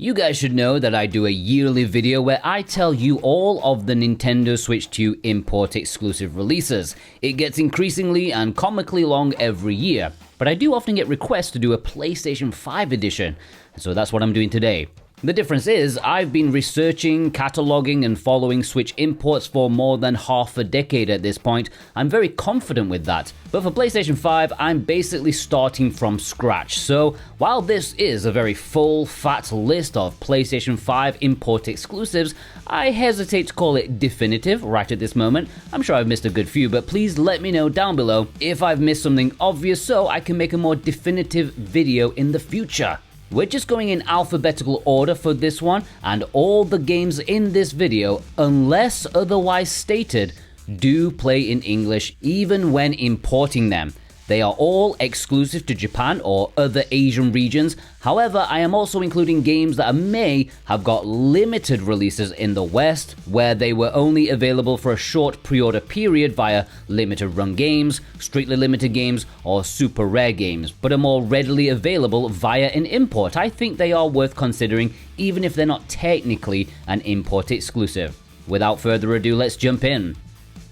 You guys should know that I do a yearly video where I tell you all of the Nintendo Switch 2 Import Exclusive releases. It gets increasingly and comically long every year, but I do often get requests to do a PlayStation 5 edition, and so that's what I'm doing today. The difference is, I've been researching, cataloging, and following Switch imports for more than half a decade at this point. I'm very confident with that. But for PlayStation 5, I'm basically starting from scratch. So, while this is a very full, fat list of PlayStation 5 import exclusives, I hesitate to call it definitive right at this moment. I'm sure I've missed a good few, but please let me know down below if I've missed something obvious so I can make a more definitive video in the future. We're just going in alphabetical order for this one, and all the games in this video, unless otherwise stated, do play in English even when importing them. They are all exclusive to Japan or other Asian regions. However, I am also including games that may have got limited releases in the West, where they were only available for a short pre-order period via limited run games, strictly limited games, or super rare games, but are more readily available via an import. I think they are worth considering, even if they're not technically an import exclusive. Without further ado, let's jump in.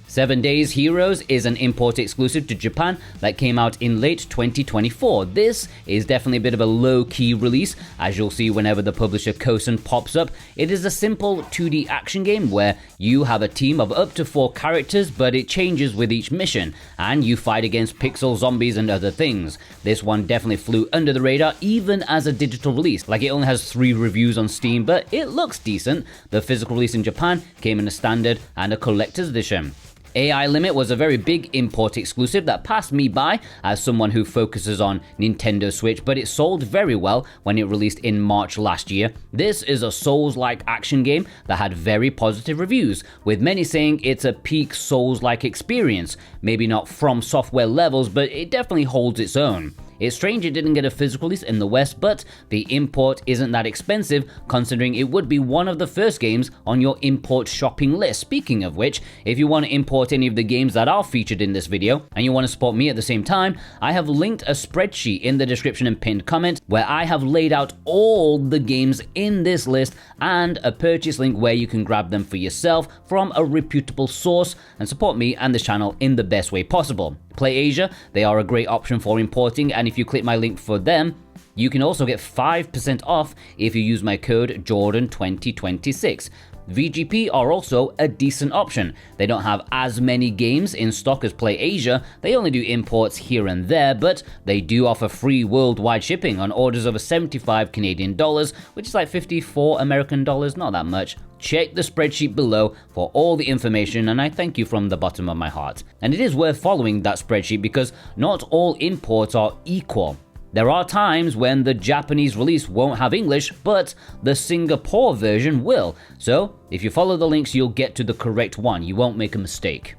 7 Days Heroes is an import exclusive to Japan that came out in late 2024. This is definitely a bit of a low-key release, as you'll see whenever the publisher Kosen pops up. It is a simple 2D action game where you have a team of up to 4 characters, but it changes with each mission, and you fight against pixel zombies and other things. This one definitely flew under the radar, even as a digital release. Like, it only has 3 reviews on Steam, but it looks decent. The physical release in Japan came in a standard and a collector's edition. AI Limit was a very big import exclusive that passed me by as someone who focuses on Nintendo Switch, but it sold very well when it released in March last year. This is a Souls-like action game that had very positive reviews, with many saying it's a peak Souls-like experience. Maybe not From Software levels, but it definitely holds its own. It's strange it didn't get a physical release in the West, but the import isn't that expensive, considering it would be one of the first games on your import shopping list. Speaking of which, if you want to import any of the games that are featured in this video, and you want to support me at the same time, I have linked a spreadsheet in the description and pinned comment where I have laid out all the games in this list and a purchase link where you can grab them for yourself from a reputable source and support me and this channel in the best way possible. PlayAsia, they are a great option for importing, and if you click my link for them, you can also get 5% off if you use my code Jordan2026. VGP are also a decent option. They don't have as many games in stock as PlayAsia, they only do imports here and there, but they do offer free worldwide shipping on orders over 75 Canadian dollars, which is like 54 American dollars, not that much. Check the spreadsheet below for all the information, and I thank you from the bottom of my heart. And it is worth following that spreadsheet because not all imports are equal. There are times when the Japanese release won't have English, but the Singapore version will. So, if you follow the links, you'll get to the correct one. You won't make a mistake.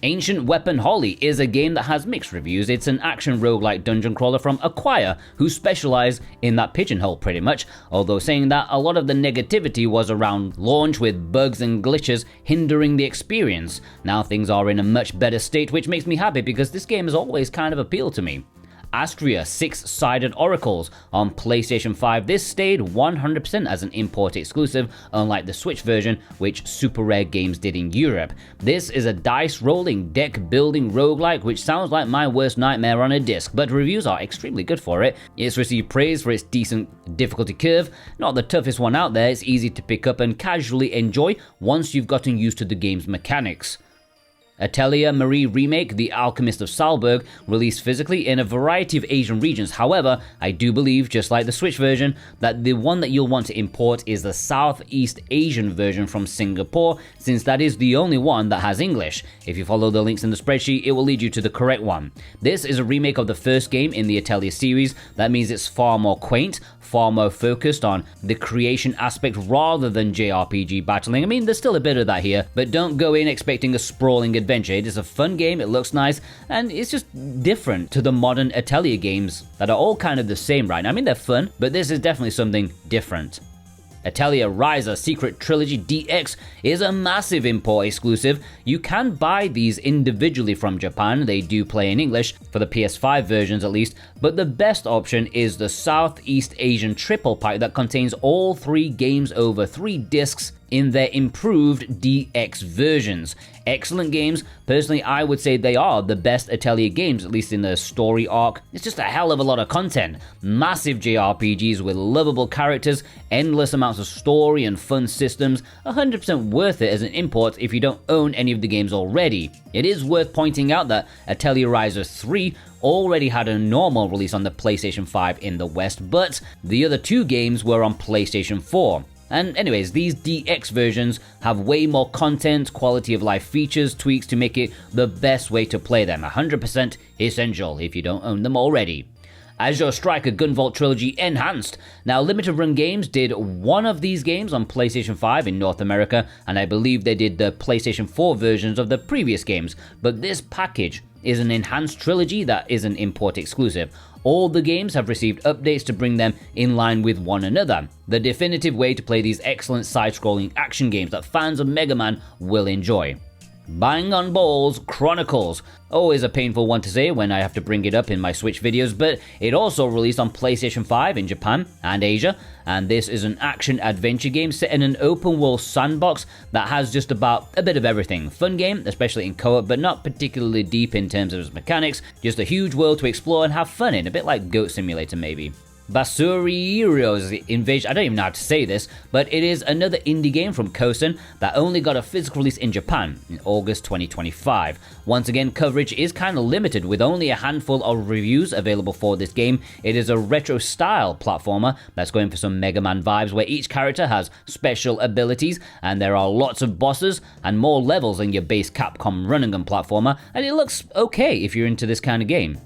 Ancient Weapon Holly is a game that has mixed reviews. It's an action roguelike dungeon crawler from Acquire, who specialize in that pigeonhole pretty much, although saying that a lot of the negativity was around launch with bugs and glitches hindering the experience. Now things are in a much better state, which makes me happy because this game has always kind of appealed to me. Astrea 6-Sided Oracles on PlayStation 5. This stayed 100% as an import exclusive, unlike the Switch version, which Super Rare Games did in Europe. This is a dice-rolling, deck-building roguelike, which sounds like my worst nightmare on a disc, but reviews are extremely good for it. It's received praise for its decent difficulty curve. Not the toughest one out there, it's easy to pick up and casually enjoy once you've gotten used to the game's mechanics. Atelier Marie Remake, The Alchemist of Salzburg, released physically in a variety of Asian regions. However, I do believe, just like the Switch version, that the one that you'll want to import is the Southeast Asian version from Singapore, since that is the only one that has English. If you follow the links in the spreadsheet, it will lead you to the correct one. This is a remake of the first game in the Atelier series. That means it's far more quaint, far more focused on the creation aspect rather than JRPG battling. I mean, there's still a bit of that here, but don't go in expecting a sprawling adventure. It is a fun game, it looks nice, and it's just different to the modern Atelier games that are all kind of the same right now. I mean, they're fun, but this is definitely something different. Atelier, Ryza, Secret Trilogy DX is a massive import exclusive. You can buy these individually from Japan, they do play in English, for the PS5 versions at least, but the best option is the Southeast Asian triple pack that contains all 3 games over 3 discs in their improved DX versions. Excellent games. Personally, I would say they are the best Atelier games, at least in the story arc. It's just a hell of a lot of content. Massive JRPGs with lovable characters, endless amounts of story and fun systems. 100% worth it as an import if you don't own any of the games already. It is worth pointing out that Atelier Ryza 3 already had a normal release on the PlayStation 5 in the West, but the other 2 games were on PlayStation 4. And anyways, these DX versions have way more content, quality of life features, tweaks to make it the best way to play them. 100% essential if you don't own them already. Azure Striker Gunvolt Trilogy Enhanced. Now, Limited Run Games did one of these games on PlayStation 5 in North America, and I believe they did the PlayStation 4 versions of the previous games, but this package is an enhanced trilogy that is an import exclusive. All the games have received updates to bring them in line with one another. The definitive way to play these excellent side-scrolling action games that fans of Mega Man will enjoy. Bang on balls, Chronicles. Always a painful one to say when I have to bring it up in my Switch videos, but it also released on PlayStation 5 in Japan and Asia, and this is an action-adventure game set in an open-world sandbox that has just about a bit of everything. Fun game, especially in co-op, but not particularly deep in terms of its mechanics, just a huge world to explore and have fun in, a bit like Goat Simulator maybe. Basureroes Invasion, I don't even know how to say this, but it is another indie game from Kosen that only got a physical release in Japan in August 2025. Once again, coverage is kind of limited with only a handful of reviews available for this game. It is a retro style platformer that's going for some Mega Man vibes where each character has special abilities and there are lots of bosses and more levels than your base Capcom run and gun platformer, and it looks okay if you're into this kind of game.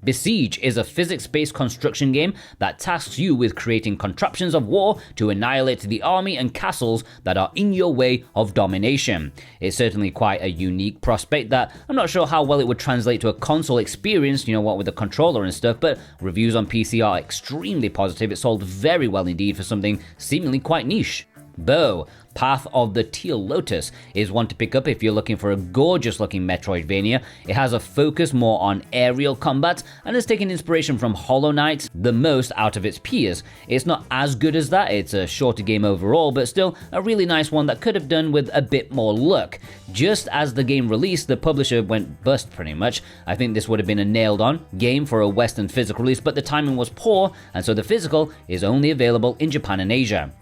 Besiege is a physics-based construction game that tasks you with creating contraptions of war to annihilate the army and castles that are in your way of domination. It's certainly quite a unique prospect that I'm not sure how well it would translate to a console experience, you know what, with the controller and stuff, but reviews on PC are extremely positive. It sold very well indeed for something seemingly quite niche. Bow, Path of the Teal Lotus is one to pick up if you're looking for a gorgeous looking Metroidvania. It has a focus more on aerial combat and has taken inspiration from Hollow Knight the most out of its peers. It's not as good as that, it's a shorter game overall, but still a really nice one that could have done with a bit more luck. Just as the game released, the publisher went bust pretty much. I think this would have been a nailed on game for a Western physical release, but the timing was poor, and so the physical is only available in Japan and Asia.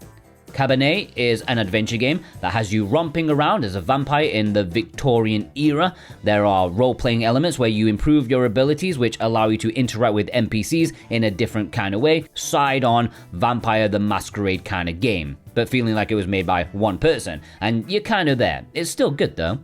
Cabernet is an adventure game that has you romping around as a vampire in the Victorian era. There are role-playing elements where you improve your abilities which allow you to interact with NPCs in a different kind of way, side-on Vampire the Masquerade kind of game, but feeling like it was made by one person, and you're kind of there. It's still good though.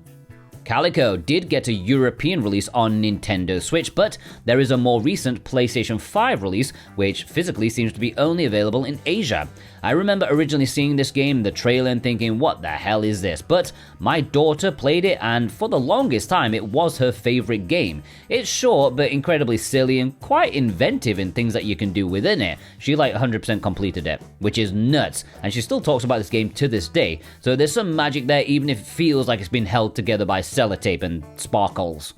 Calico did get a European release on Nintendo Switch, but there is a more recent PlayStation 5 release, which physically seems to be only available in Asia. I remember originally seeing this game, the trailer, and thinking, what the hell is this? But my daughter played it, and for the longest time, it was her favorite game. It's short, but incredibly silly and quite inventive in things that you can do within it. She 100% completed it, which is nuts, and she still talks about this game to this day. So there's some magic there, even if it feels like it's been held together by sellotape and sparkles.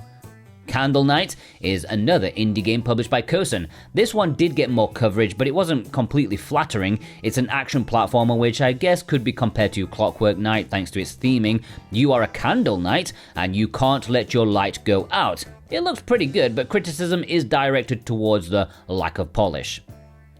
Candle Knight is another indie game published by Kosen. This one did get more coverage, but it wasn't completely flattering. It's an action platformer which I guess could be compared to Clockwork Knight thanks to its theming. You are a candle knight and you can't let your light go out. It looks pretty good, but criticism is directed towards the lack of polish.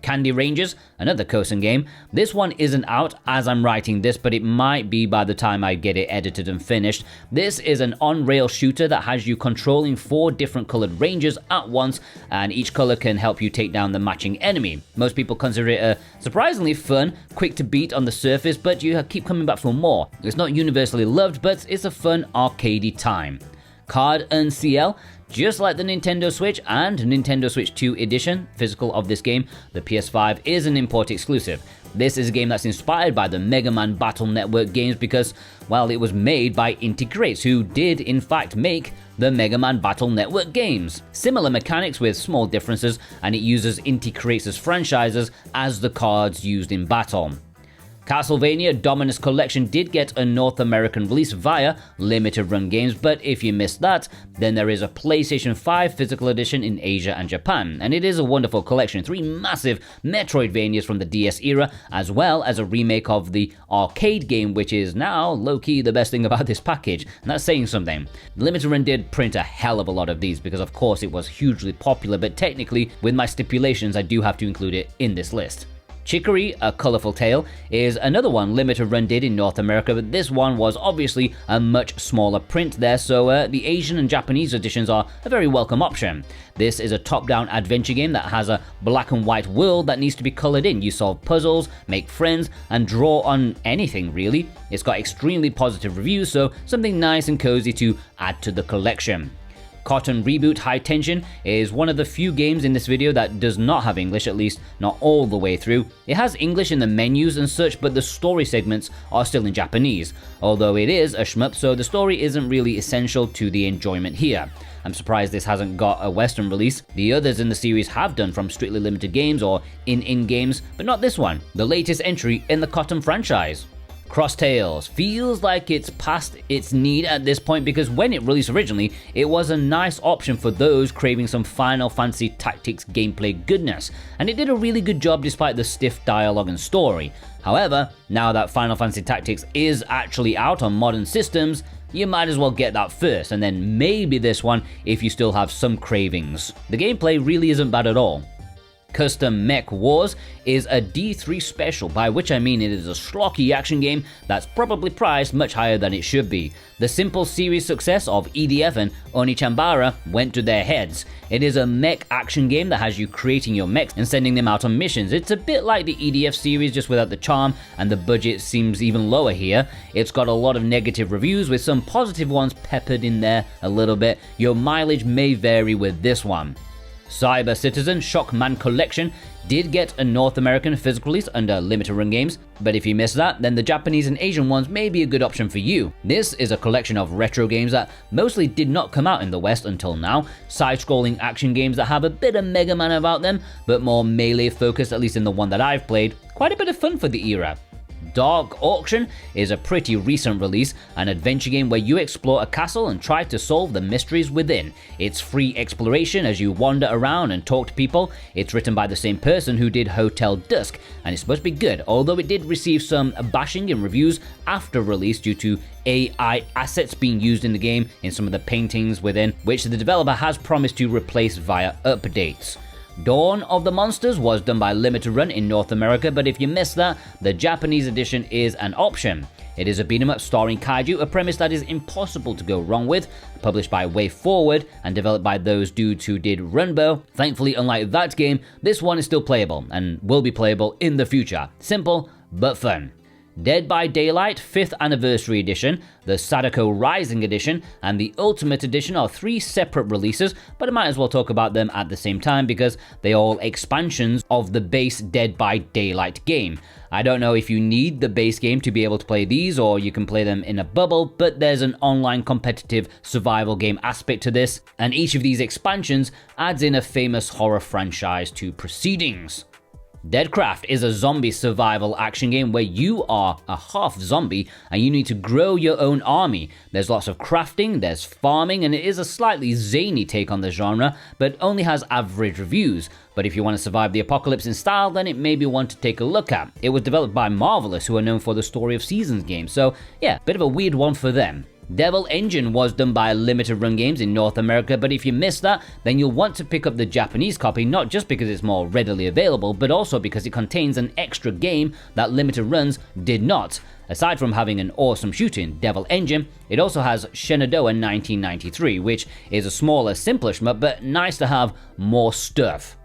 Candy Rangers, another Kosen game. This one isn't out as I'm writing this, but it might be by the time I get it edited and finished. This is an on-rail shooter that has you controlling 4 different colored rangers at once, and each color can help you take down the matching enemy. Most people consider it a surprisingly fun, quick to beat on the surface, but you keep coming back for more. It's not universally loved, but it's a fun arcadey time. Card-en-Ciel, just like the Nintendo Switch and Nintendo Switch 2 edition physical of this game, the PS5 is an import exclusive. This is a game that's inspired by the Mega Man Battle Network games because, well, it was made by Integrates, who did in fact make the Mega Man Battle Network games. Similar mechanics with small differences, and it uses Integrates' franchises as the cards used in battle. Castlevania Dominus Collection did get a North American release via Limited Run Games, but if you missed that, then there is a PlayStation 5 physical edition in Asia and Japan, and it is a wonderful collection. 3 massive Metroidvanias from the DS era, as well as a remake of the arcade game, which is now low-key the best thing about this package, and that's saying something. Limited Run did print a hell of a lot of these because of course it was hugely popular, but technically, with my stipulations, I do have to include it in this list. Chicory, A Colorful Tale, is another one Limited Run did in North America, but this one was obviously a much smaller print there, so the Asian and Japanese editions are a very welcome option. This is a top-down adventure game that has a black and white world that needs to be colored in. You solve puzzles, make friends, and draw on anything really. It's got extremely positive reviews, so something nice and cozy to add to the collection. Cotton Reboot High Tension is one of the few games in this video that does not have English, at least not all the way through. It has English in the menus and such, but the story segments are still in Japanese, although it is a shmup, so the story isn't really essential to the enjoyment here. I'm surprised this hasn't got a Western release. The others in the series have done from strictly limited games or in games, but not this one, the latest entry in the Cotton franchise. Cross Tales feels like it's past its need at this point because when it released originally, it was a nice option for those craving some Final Fantasy Tactics gameplay goodness, and it did a really good job despite the stiff dialogue and story. However, now that Final Fantasy Tactics is actually out on modern systems, you might as well get that first, and then maybe this one if you still have some cravings. The gameplay really isn't bad at all. Custom Mech Wars is a D3 special, by which I mean it is a schlocky action game that's probably priced much higher than it should be. The simple series success of EDF and Onichambara went to their heads. It is a mech action game that has you creating your mechs and sending them out on missions. It's a bit like the EDF series, just without the charm, and the budget seems even lower here. It's got a lot of negative reviews with some positive ones peppered in there a little bit. Your mileage may vary with this one. Cyber Citizen Shockman Collection did get a North American physical release under Limited Run Games, but if you missed that, then the Japanese and Asian ones may be a good option for you. This is a collection of retro games that mostly did not come out in the West until now, side-scrolling action games that have a bit of Mega Man about them, but more melee focused, at least in the one that I've played. Quite a bit of fun for the era. Dark Auction is a pretty recent release, an adventure game where you explore a castle and try to solve the mysteries within. It's free exploration as you wander around and talk to people. It's written by the same person who did Hotel Dusk, and it's supposed to be good, although it did receive some bashing in reviews after release due to AI assets being used in the game in some of the paintings within, which the developer has promised to replace via updates. Dawn of the Monsters was done by Limited Run in North America, but if you missed that, the Japanese edition is an option. It is a beat-em-up starring kaiju, a premise that is impossible to go wrong with, published by Way Forward and developed by those dudes who did Runbow. Thankfully, unlike that game, this one is still playable and will be playable in the future. Simple, but fun. Dead by Daylight 5th Anniversary Edition, the Sadako Rising Edition, and the Ultimate Edition are 3 separate releases, but I might as well talk about them at the same time because they are all expansions of the base Dead by Daylight game. I don't know if you need the base game to be able to play these or you can play them in a bubble, but there's an online competitive survival game aspect to this, and each of these expansions adds in a famous horror franchise to proceedings. Deadcraft is a zombie survival action game where you are a half zombie and you need to grow your own army. There's lots of crafting, there's farming, and it is a slightly zany take on the genre, but only has average reviews. But if you want to survive the apocalypse in style, then it may be one to take a look at. It was developed by Marvelous, who are known for the Story of Seasons games, so yeah, bit of a weird one for them. Devil Engine was done by Limited Run Games in North America, but if you missed that, then you'll want to pick up the Japanese copy, not just because it's more readily available, but also because it contains an extra game that Limited Runs did not. Aside from having an awesome shooting, Devil Engine, it also has Shenandoah 1993, which is a smaller, simpler shmup, but nice to have more stuff.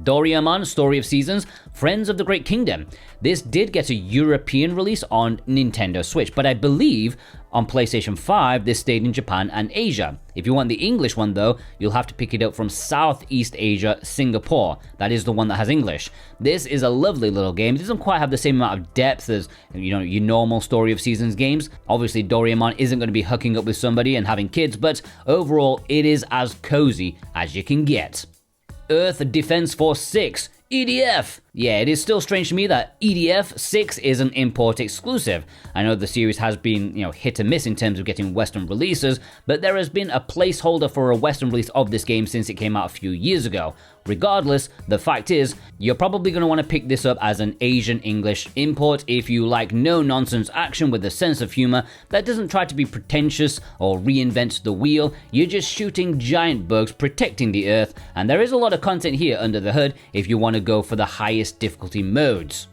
Doraemon Story of Seasons, Friends of the Great Kingdom. This did get a European release on Nintendo Switch, but I believe on PlayStation 5 this stayed in Japan and Asia. If you want the English one though, you'll have to pick it up from Southeast Asia, Singapore. That is the one that has English. This is a lovely little game. It doesn't quite have the same amount of depth as your normal Story of Seasons games. Obviously Doraemon isn't going to be hooking up with somebody and having kids, but overall it is as cozy as you can get. Earth Defense Force 6, EDF. Yeah, it is still strange to me that EDF 6 is an import exclusive. I know the series has been, hit and miss in terms of getting Western releases, but there has been a placeholder for a Western release of this game since it came out a few years ago. Regardless, the fact is, you're probably going to want to pick this up as an Asian English import if you like no-nonsense action with a sense of humor that doesn't try to be pretentious or reinvent the wheel. You're just shooting giant bugs, protecting the Earth, and there is a lot of content here under the hood if you want to go for the highest difficulty modes.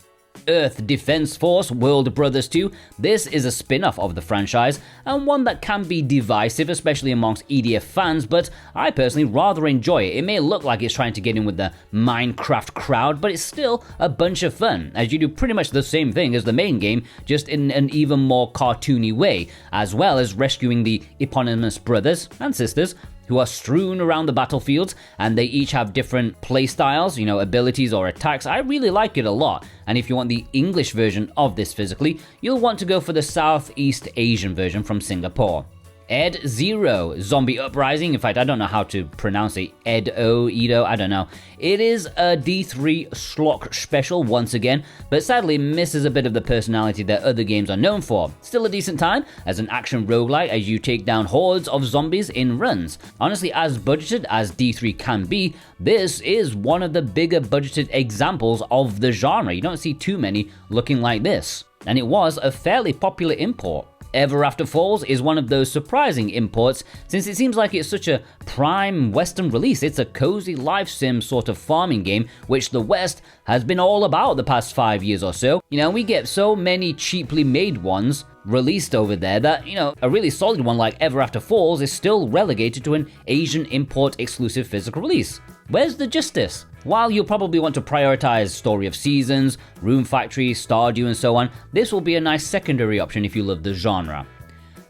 Earth Defense Force World Brothers 2. This is a spin-off of the franchise, and one that can be divisive, especially amongst EDF fans, but I personally rather enjoy it. It may look like it's trying to get in with the Minecraft crowd, but it's still a bunch of fun, as you do pretty much the same thing as the main game, just in an even more cartoony way, as well as rescuing the eponymous brothers and sisters who are strewn around the battlefields, and they each have different playstyles, abilities or attacks. I really like it a lot, and if you want the English version of this physically, you'll want to go for the Southeast Asian version from Singapore. Ed Zero, Zombie Uprising. In fact, I don't know how to pronounce it. Edo, I don't know. It is a D3 Schlock special once again, but sadly misses a bit of the personality that other games are known for. Still a decent time as an action roguelike as you take down hordes of zombies in runs. Honestly, as budgeted as D3 can be, this is one of the bigger budgeted examples of the genre. You don't see too many looking like this. And it was a fairly popular import. Ever After Falls is one of those surprising imports, since it seems like it's such a prime Western release. It's a cozy life sim sort of farming game, which the West has been all about the past 5 years or so. We get so many cheaply made ones released over there that, a really solid one like Ever After Falls is still relegated to an Asian import exclusive physical release. Where's the justice? While you'll probably want to prioritize Story of Seasons, Room Factory, Stardew and so on, this will be a nice secondary option if you love the genre.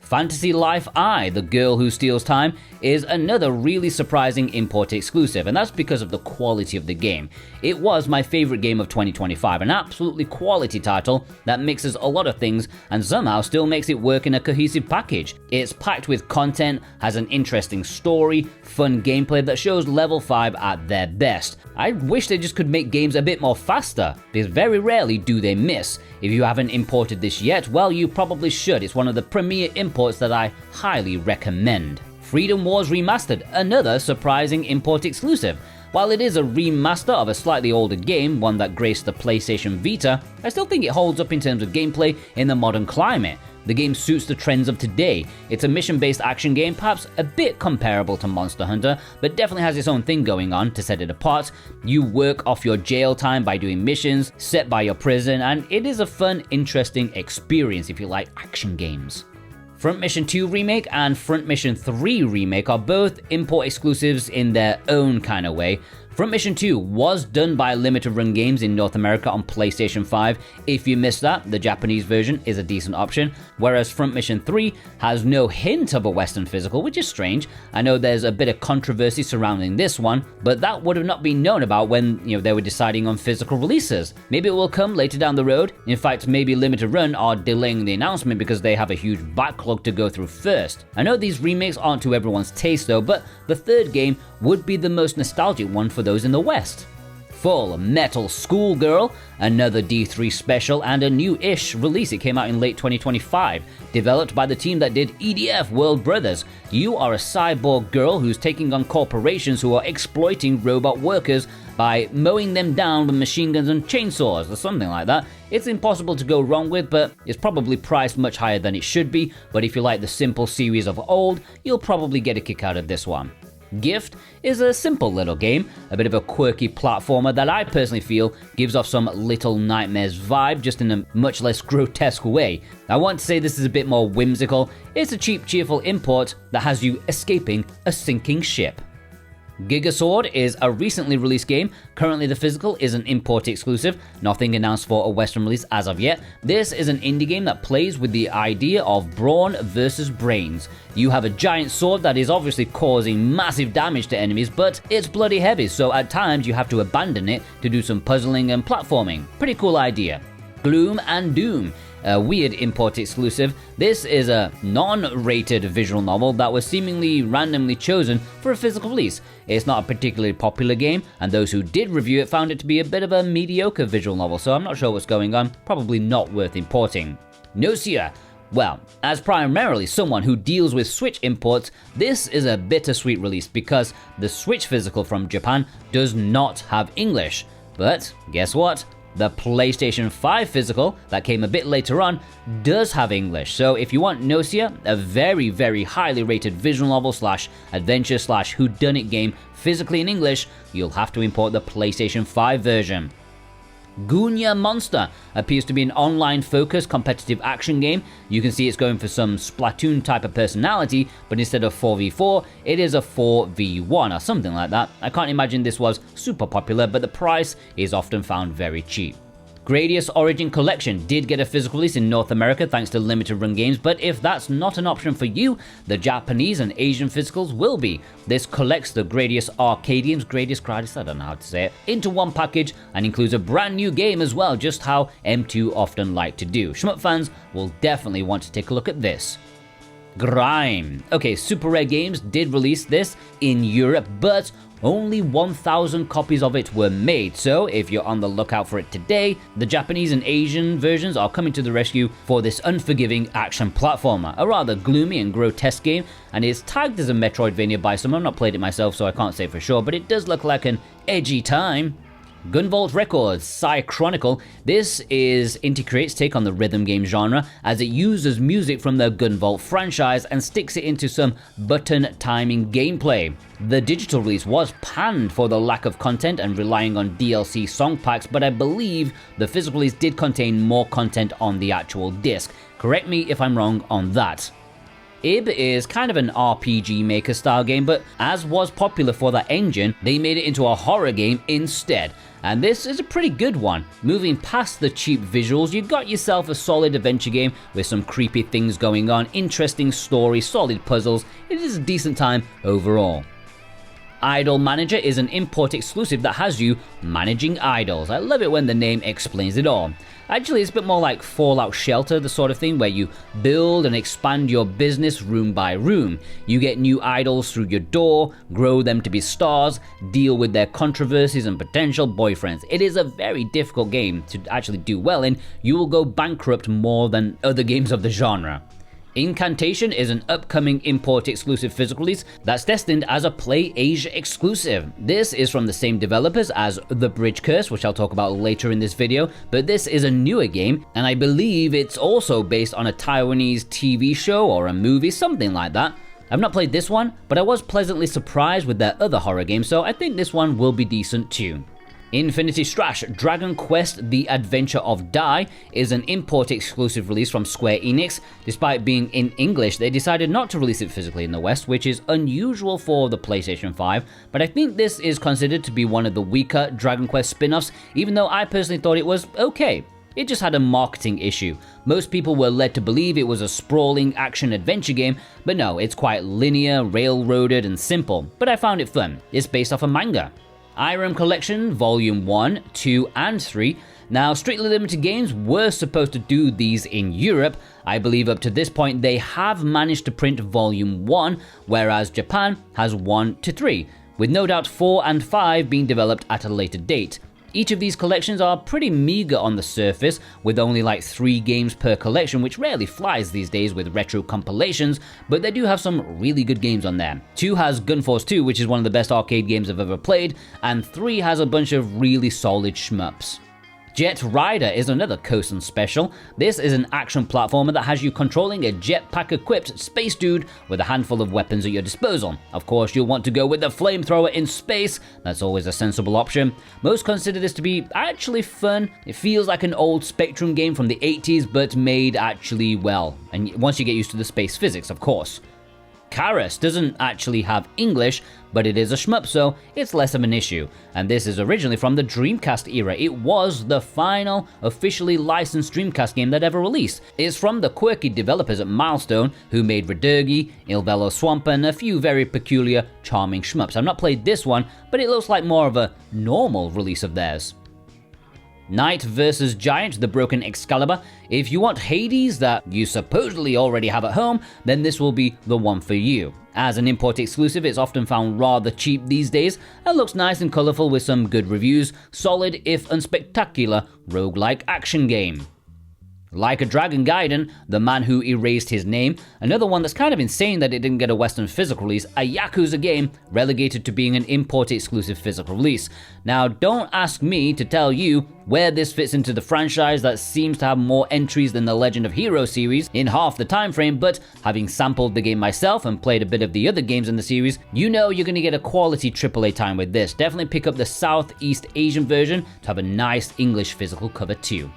Fantasy Life I, The Girl Who Steals Time, is another really surprising import exclusive, and that's because of the quality of the game. It was my favorite game of 2025, an absolutely quality title that mixes a lot of things and somehow still makes it work in a cohesive package. It's packed with content, has an interesting story, fun gameplay that shows level 5 at their best. I wish they just could make games a bit more faster, because very rarely do they miss. If you haven't imported this yet, well, you probably should. It's one of the premier imports that I highly recommend. Freedom Wars Remastered, another surprising import exclusive. While it is a remaster of a slightly older game, one that graced the PlayStation Vita, I still think it holds up in terms of gameplay in the modern climate. The game suits the trends of today. It's a mission-based action game, perhaps a bit comparable to Monster Hunter, but definitely has its own thing going on to set it apart. You work off your jail time by doing missions set by your prison, and it is a fun, interesting experience if you like action games. Front Mission 2 Remake and Front Mission 3 Remake are both import exclusives in their own kind of way. Front Mission 2 was done by Limited Run Games in North America on PlayStation 5. If you missed that, the Japanese version is a decent option, whereas Front Mission 3 has no hint of a Western physical, which is strange. I know there's a bit of controversy surrounding this one, but that would have not been known about when they were deciding on physical releases. Maybe it will come later down the road. In fact, maybe Limited Run are delaying the announcement because they have a huge backlog to go through first. I know these remakes aren't to everyone's taste though, but the third game would be the most nostalgic one for those in the West. Full Metal Schoolgirl, another D3 special and a new-ish release. It came out in late 2025. Developed by the team that did EDF World Brothers. You are a cyborg girl who's taking on corporations who are exploiting robot workers by mowing them down with machine guns and chainsaws or something like that. It's impossible to go wrong with, but it's probably priced much higher than it should be. But if you like the simple series of old, you'll probably get a kick out of this one. Gift is a simple little game, a bit of a quirky platformer that I personally feel gives off some Little Nightmares vibe, just in a much less grotesque way. I want to say this is a bit more whimsical. It's a cheap, cheerful import that has you escaping a sinking ship. Gigasword is a recently released game. Currently the physical is an import exclusive, nothing announced for a Western release as of yet. This is an indie game that plays with the idea of brawn versus brains. You have a giant sword that is obviously causing massive damage to enemies, but it's bloody heavy, so at times you have to abandon it to do some puzzling and platforming. Pretty cool idea. Gloom and Doom, a weird import exclusive. This is a non-rated visual novel that was seemingly randomly chosen for a physical release. It's not a particularly popular game, and those who did review it found it to be a bit of a mediocre visual novel, so I'm not sure what's going on, probably not worth importing. Nocia. Well, as primarily someone who deals with Switch imports, this is a bittersweet release because the Switch physical from Japan does not have English. But guess what? The PlayStation 5 physical that came a bit later on does have English. So if you want Nocia, a very, very highly rated visual novel slash adventure slash whodunit game physically in English, you'll have to import the PlayStation 5 version. Gunya Monster appears to be an online-focused competitive action game. You can see it's going for some Splatoon type of personality, but instead of 4v4, it is a 4v1 or something like that. I can't imagine this was super popular, but the price is often found very cheap. Gradius Origin Collection did get a physical release in North America thanks to limited run games, but if that's not an option for you, the Japanese and Asian physicals will be. This collects the Gradius arcade games, Gradius, I don't know how to say it, into one package and includes a brand new game as well, just how M2 often like to do. Shmup fans will definitely want to take a look at this. Grime. Okay, Super Rare Games did release this in Europe, but only 1,000 copies of it were made, so if you're on the lookout for it today, the Japanese and Asian versions are coming to the rescue for this unforgiving action platformer, a rather gloomy and grotesque game, and it's tagged as a Metroidvania by some. I've not played it myself, so I can't say for sure, but it does look like an edgy time. Gunvolt Records, Psy Chronicle. This is Inti Create's take on the rhythm game genre, as it uses music from the Gunvolt franchise and sticks it into some button timing gameplay. The digital release was panned for the lack of content and relying on DLC song packs, but I believe the physical release did contain more content on the actual disc. Correct me if I'm wrong on that. Ib is kind of an RPG Maker style game, but as was popular for that engine, they made it into a horror game instead. And this is a pretty good one. Moving past the cheap visuals, you got yourself a solid adventure game with some creepy things going on, interesting story, solid puzzles. It is a decent time overall. Idol Manager is an import exclusive that has you managing idols. I love it when the name explains it all. Actually, it's a bit more like Fallout Shelter, the sort of thing where you build and expand your business room by room. You get new idols through your door, grow them to be stars, deal with their controversies and potential boyfriends. It is a very difficult game to actually do well in. You will go bankrupt more than other games of the genre. Incantation is an upcoming import exclusive physical release that's destined as a Play Asia exclusive. This is from the same developers as The Bridge Curse, which I'll talk about later in this video, but this is a newer game, and I believe it's also based on a Taiwanese TV show or a movie, something like that. I've not played this one, but I was pleasantly surprised with their other horror games, so I think this one will be decent too. Infinity Strash Dragon Quest The Adventure of Dai is an import exclusive release from Square Enix. Despite being in English, they decided not to release it physically in the West, which is unusual for the PlayStation 5, but I think this is considered to be one of the weaker Dragon Quest spin-offs, even though I personally thought it was okay. It just had a marketing issue. Most people were led to believe it was a sprawling action-adventure game, but no, it's quite linear, railroaded, and simple, but I found it fun. It's based off a manga. Irem Collection Volume 1, 2, and 3. Now, Strictly Limited Games were supposed to do these in Europe. I believe up to this point they have managed to print Volume 1, whereas Japan has 1 to 3, with no doubt 4 and 5 being developed at a later date. Each of these collections are pretty meager on the surface, with only like 3 games per collection, which rarely flies these days with retro compilations, but they do have some really good games on there. 2 has Gunforce 2, which is one of the best arcade games I've ever played, and 3 has a bunch of really solid shmups. Jet Rider is another Kosen special. This is an action platformer that has you controlling a jetpack-equipped space dude with a handful of weapons at your disposal. Of course, you'll want to go with the flamethrower in space. That's always a sensible option. Most consider this to be actually fun. It feels like an old Spectrum game from the 80s, but made actually well. And once you get used to the space physics, of course. Karas doesn't actually have English, but it is a shmup, so it's less of an issue. And this is originally from the Dreamcast era. It was the final officially licensed Dreamcast game that ever released. It's from the quirky developers at Milestone, who made Redurgi, Il Bello Swamp, and a few very peculiar, charming shmups. I've not played this one, but it looks like more of a normal release of theirs. Knight vs. Giant, The Broken Excalibur. If you want Hades that you supposedly already have at home, then this will be the one for you. As an import exclusive, it's often found rather cheap these days, and looks nice and colourful with some good reviews. Solid, if unspectacular, roguelike action game. Like a Dragon Gaiden, The Man Who Erased His Name, another one that's kind of insane that it didn't get a Western physical release, a Yakuza game relegated to being an import exclusive physical release. Now, don't ask me to tell you where this fits into the franchise that seems to have more entries than the Legend of Heroes series in half the time frame, but having sampled the game myself and played a bit of the other games in the series, you know you're going to get a quality AAA time with this. Definitely pick up the Southeast Asian version to have a nice English physical cover too.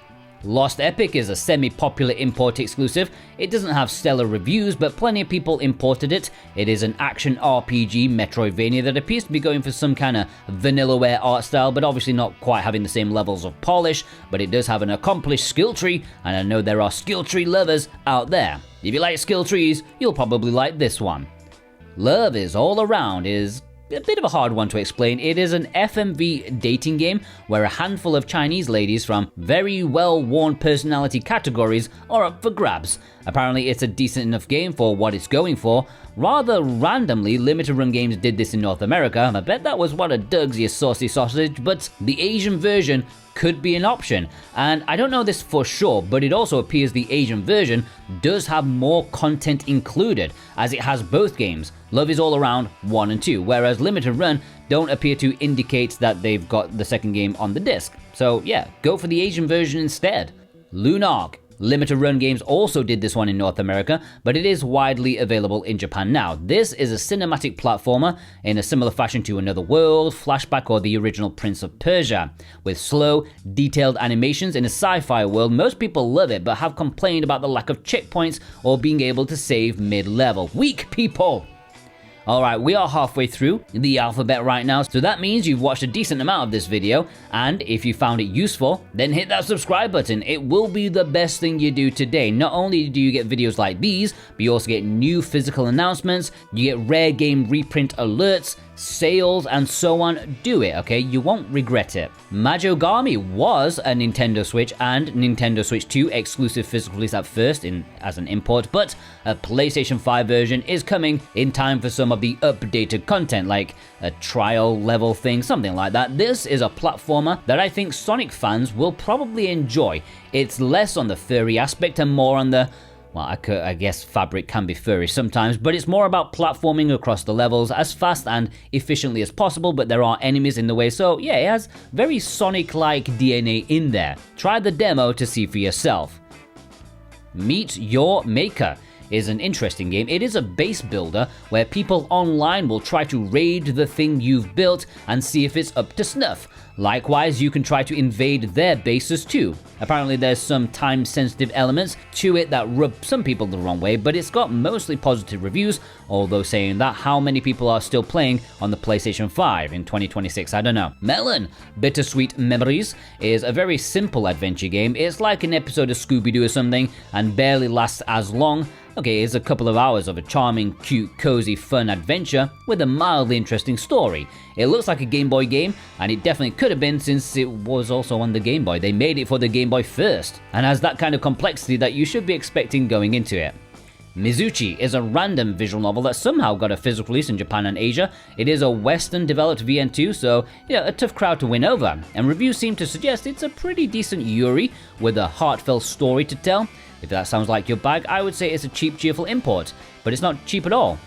Lost Epic is a semi-popular import exclusive. It doesn't have stellar reviews, but plenty of people imported it. It is an action RPG Metroidvania that appears to be going for some kind of vanillaware art style, but obviously not quite having the same levels of polish, but it does have an accomplished skill tree, and I know there are skill tree lovers out there. If you like skill trees, you'll probably like this one. Love is All Around is a bit of a hard one to explain. It is an FMV dating game where a handful of Chinese ladies from very well-worn personality categories are up for grabs. Apparently it's a decent enough game for what it's going for. Rather randomly, limited run games did this in North America. I bet that was one of Doug's, you saucy sausage, but the Asian version could be an option. And I don't know this for sure, but it also appears the Asian version does have more content included, as it has both games, Love is All Around 1 and 2, whereas Limited Run don't appear to indicate that they've got the second game on the disc. So yeah, go for the Asian version instead. Lunark. Limited Run Games also did this one in North America, but it is widely available in Japan now. This is a cinematic platformer in a similar fashion to Another World, Flashback, or the original Prince of Persia. With slow, detailed animations in a sci-fi world, most people love it, but have complained about the lack of checkpoints or being able to save mid-level. Weak people! Alright, we are halfway through the alphabet right now, so that means you've watched a decent amount of this video, and if you found it useful, then hit that subscribe button. It will be the best thing you do today. Not only do you get videos like these, but you also get new physical announcements, you get rare game reprint alerts, sales, and so on. Do it, okay? You won't regret it. Majogami was a Nintendo Switch and Nintendo Switch 2 exclusive physical release at first as an import, but a PlayStation 5 version is coming in time for some of the updated content, like a trial level thing, something like that. This is a platformer that I think Sonic fans will probably enjoy. It's less on the furry aspect and more on the, well, I guess fabric can be furry sometimes, but it's more about platforming across the levels as fast and efficiently as possible, but there are enemies in the way, so yeah, it has very Sonic-like DNA in there. Try the demo to see for yourself. Meet Your Maker is an interesting game. It is a base builder where people online will try to raid the thing you've built and see if it's up to snuff. Likewise, you can try to invade their bases too. Apparently there's some time-sensitive elements to it that rub some people the wrong way, but it's got mostly positive reviews, although saying that, how many people are still playing on the PlayStation 5 in 2026? I don't know. Melon Bittersweet Memories is a very simple adventure game. It's like an episode of Scooby-Doo or something, and barely lasts as long. Okay, it's a couple of hours of a charming, cute, cozy, fun adventure with a mildly interesting story. It looks like a Game Boy game, and it definitely could have been since it was also on the Game Boy. They made it for the Game Boy first, and has that kind of complexity that you should be expecting going into it. Mizuchi is a random visual novel that somehow got a physical release in Japan and Asia. It is a Western-developed VN2, so yeah, a tough crowd to win over, and reviews seem to suggest it's a pretty decent Yuri with a heartfelt story to tell. If that sounds like your bag, I would say it's a cheap, cheerful import, but it's not cheap at all.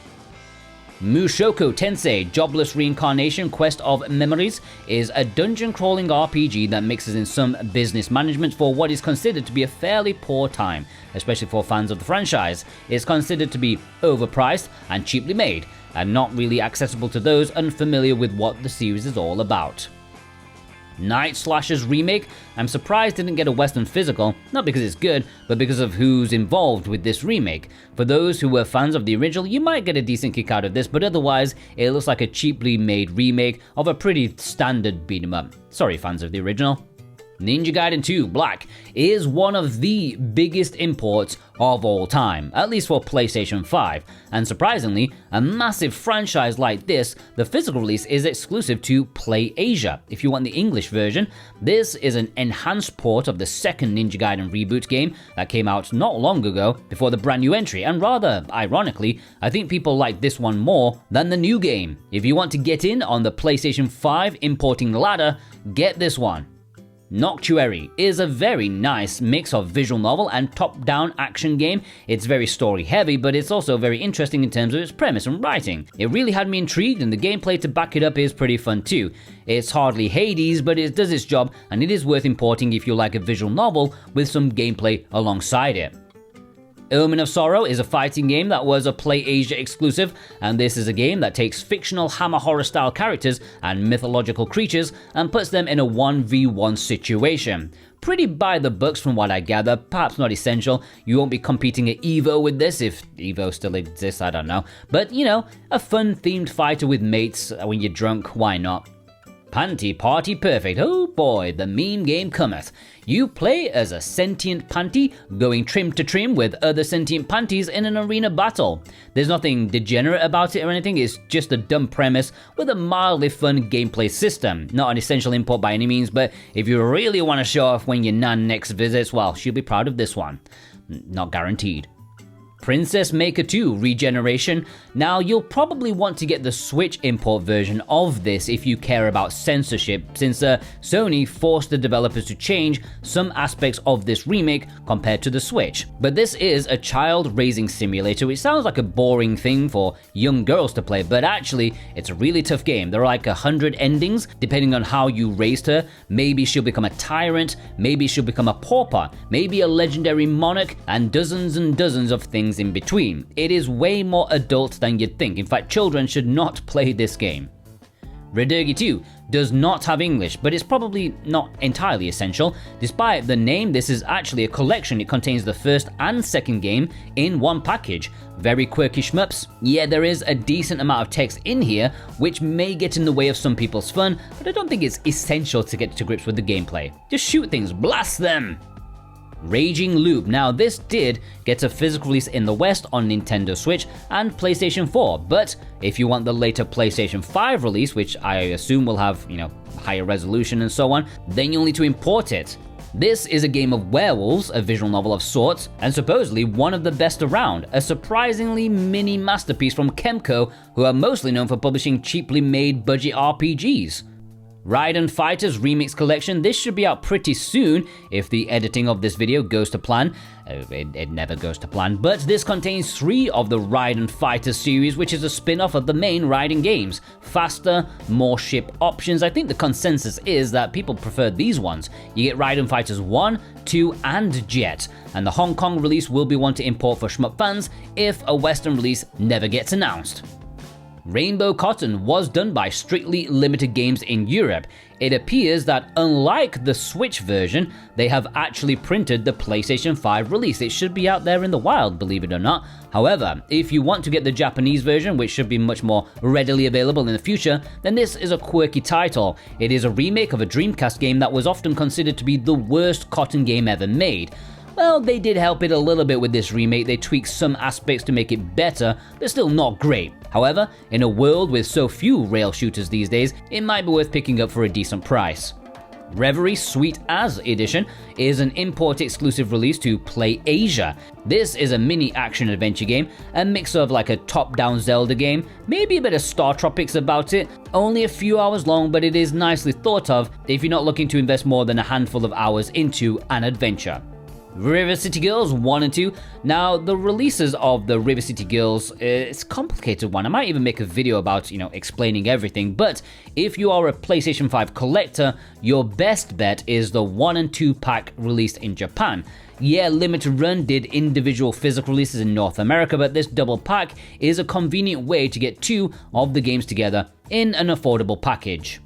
Mushoku Tensei Jobless Reincarnation Quest of Memories is a dungeon-crawling RPG that mixes in some business management for what is considered to be a fairly poor time, especially for fans of the franchise. It's considered to be overpriced and cheaply made, and not really accessible to those unfamiliar with what the series is all about. Night Slasher's Remake, I'm surprised didn't get a Western physical, not because it's good, but because of who's involved with this remake. For those who were fans of the original, you might get a decent kick out of this, but otherwise, it looks like a cheaply made remake of a pretty standard beat 'em up. Sorry, fans of the original. Ninja Gaiden 2 Black is one of the biggest imports of all time, at least for PlayStation 5, and surprisingly, a massive franchise like this, the physical release is exclusive to PlayAsia. If you want the English version, this is an enhanced port of the second Ninja Gaiden Reboot game that came out not long ago before the brand new entry, and rather ironically, I think people like this one more than the new game. If you want to get in on the PlayStation 5 importing ladder, get this one. Noctuary is a very nice mix of visual novel and top-down action game. It's very story-heavy, but it's also very interesting in terms of its premise and writing. It really had me intrigued, and the gameplay to back it up is pretty fun too. It's hardly Hades, but it does its job, and it is worth importing if you like a visual novel with some gameplay alongside it. Omen of Sorrow is a fighting game that was a PlayAsia exclusive, and this is a game that takes fictional Hammer horror style characters and mythological creatures and puts them in a 1v1 situation. Pretty by the books from what I gather, perhaps not essential. You won't be competing at EVO with this, if EVO still exists, I don't know. But you know, a fun themed fighter with mates when you're drunk, why not? Panty Party Perfect, oh boy, the meme game cometh. You play as a sentient panty, going trim to trim with other sentient panties in an arena battle. There's nothing degenerate about it or anything, it's just a dumb premise with a mildly fun gameplay system. Not an essential import by any means, but if you really want to show off when your nan next visits, well, she'll be proud of this one. Not guaranteed. Princess Maker 2 Regeneration. Now, you'll probably want to get the Switch import version of this if you care about censorship, since Sony forced the developers to change some aspects of this remake compared to the Switch. But this is a child-raising simulator, which sounds like a boring thing for young girls to play, but actually, it's a really tough game. There are like 100 endings, depending on how you raised her. Maybe she'll become a tyrant, maybe she'll become a pauper, maybe a legendary monarch, and dozens of things in between. It is way more adult than you'd think. In fact, children should not play this game. Redurgi 2 does not have English, but it's probably not entirely essential. Despite the name, this is actually a collection. It contains the first and second game in one package. Very quirky shmups. Yeah, there is a decent amount of text in here, which may get in the way of some people's fun, but I don't think it's essential to get to grips with the gameplay. Just shoot things, blast them! Raging Loop. Now, this did get a physical release in the West on Nintendo Switch and PlayStation 4, but if you want the later PlayStation 5 release, which I assume will have, higher resolution and so on, then you'll need to import it. This is a game of werewolves, a visual novel of sorts, and supposedly one of the best around, a surprisingly mini masterpiece from Kemco, who are mostly known for publishing cheaply made budget RPGs. Raiden Fighters Remix Collection. This should be out pretty soon if the editing of this video goes to plan. It never goes to plan, but this contains 3 of the Raiden Fighters series, which is a spin-off of the main Raiden games. Faster, more ship options. I think the consensus is that people prefer these ones. You get Raiden Fighters 1, 2, and Jet, and the Hong Kong release will be one to import for shmup fans if a Western release never gets announced. Rainbow Cotton was done by Strictly Limited Games in Europe. It appears that unlike the Switch version, they have actually printed the PlayStation 5 release. It should be out there in the wild, believe it or not. However, if you want to get the Japanese version, which should be much more readily available in the future, then this is a quirky title. It is a remake of a Dreamcast game that was often considered to be the worst Cotton game ever made. Well, they did help it a little bit with this remake. They tweaked some aspects to make it better, but still not great. However, in a world with so few rail shooters these days, it might be worth picking up for a decent price. Reverie Sweet As Edition is an import exclusive release to PlayAsia. This is a mini action adventure game, a mix of like a top-down Zelda game, maybe a bit of Star Tropics about it. Only a few hours long, but it is nicely thought of if you're not looking to invest more than a handful of hours into an adventure. River City Girls 1 and 2. Now, the releases of the River City Girls, it's a complicated one. I might even make a video about, explaining everything, but if you are a PlayStation 5 collector, your best bet is the 1 and 2 pack released in Japan. Yeah, Limited Run did individual physical releases in North America, but this double pack is a convenient way to get 2 of the games together in an affordable package.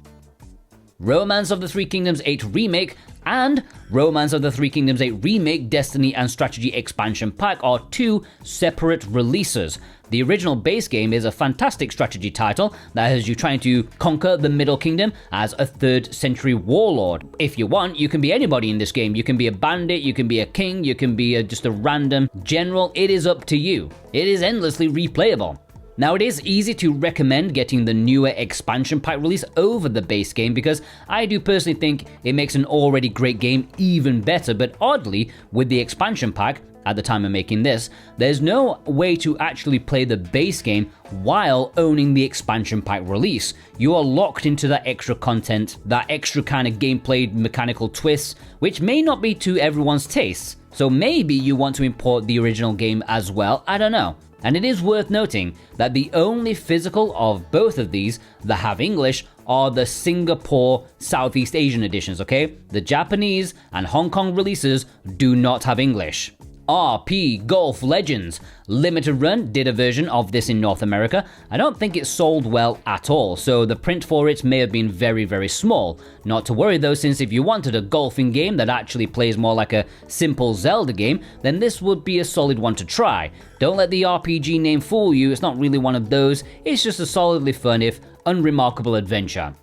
Romance of the Three Kingdoms 8 Remake And Romance of the Three Kingdoms 8 Remake, Destiny, and Strategy Expansion Pack are 2 separate releases. The original base game is a fantastic strategy title that has you trying to conquer the Middle Kingdom as a 3rd century warlord. If you want, you can be anybody in this game. You can be a bandit, you can be a king, you can be just a random general. It is up to you. It is endlessly replayable. Now, it is easy to recommend getting the newer expansion pack release over the base game because I do personally think it makes an already great game even better, but oddly, with the expansion pack, at the time of making this, there's no way to actually play the base game while owning the expansion pack release. You are locked into that extra content, that extra kind of gameplay mechanical twists, which may not be to everyone's tastes. So maybe you want to import the original game as well, I don't know. And it is worth noting that the only physical of both of these that have English are the Singapore Southeast Asian editions, okay? The Japanese and Hong Kong releases do not have English. RP Golf Legends Limited Run did a version of this in North America. I don't think it sold well at all, so the print for it may have been very, very small. Not to worry though, since if you wanted a golfing game that actually plays more like a simple Zelda game, then this would be a solid one to try. Don't let the RPG name fool you, it's not really one of those, it's just a solidly fun if unremarkable adventure.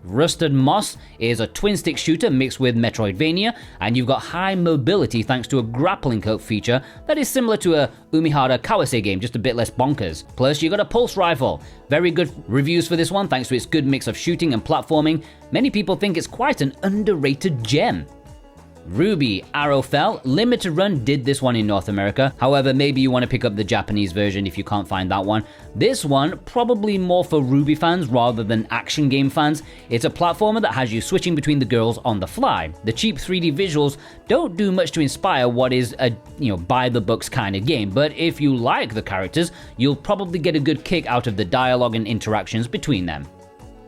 Rusted Moss is a twin-stick shooter mixed with Metroidvania, and you've got high mobility thanks to a grappling hook feature that is similar to a Umihara Kawase game, just a bit less bonkers. Plus, you got a pulse rifle. Very good reviews for this one thanks to its good mix of shooting and platforming. Many people think it's quite an underrated gem. Ruby Arrowfell Limited Run did this one in North America. However, maybe you want to pick up the Japanese version if you can't find that one. This one, probably more for Ruby fans rather than action game fans. It's a platformer that has you switching between the girls on the fly. The cheap 3D visuals don't do much to inspire what is a, by the books kind of game, but if you like the characters, you'll probably get a good kick out of the dialogue and interactions between them.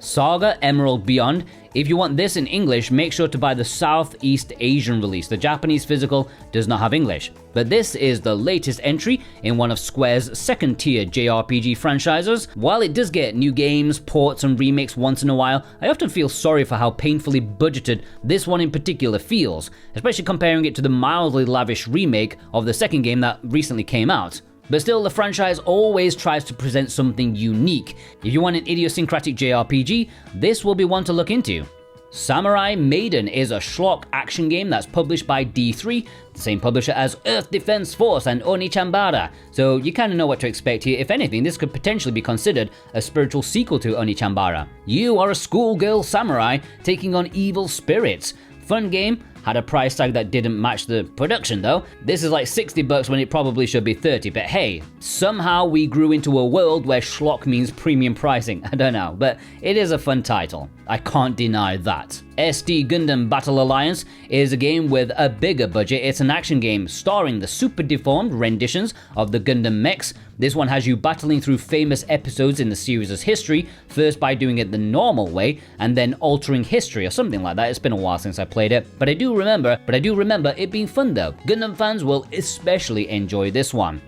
Saga Emerald Beyond. If you want this in English, make sure to buy the Southeast Asian release. The Japanese physical does not have English. But this is the latest entry in one of Square's 2nd tier JRPG franchises. While it does get new games, ports, and remakes once in a while, I often feel sorry for how painfully budgeted this one in particular feels, especially comparing it to the mildly lavish remake of the 2nd game that recently came out. But still, the franchise always tries to present something unique. If you want an idiosyncratic JRPG, this will be one to look into. Samurai Maiden is a schlock action game that's published by D3, the same publisher as Earth Defense Force and Onichambara, so you kind of know what to expect here. If anything, this could potentially be considered a spiritual sequel to Onichambara. You are a schoolgirl samurai taking on evil spirits. Fun game, had a price tag that didn't match the production though. This is like $60 when it probably should be 30, but hey, somehow we grew into a world where schlock means premium pricing. I don't know, but it is a fun title. I can't deny that. SD Gundam Battle Alliance is a game with a bigger budget. It's an action game starring the super deformed renditions of the Gundam mechs. This one has you battling through famous episodes in the series' history, first by doing it the normal way, and then altering history or something like that. It's been a while since I played it, but I do remember it being fun though. Gundam fans will especially enjoy this one.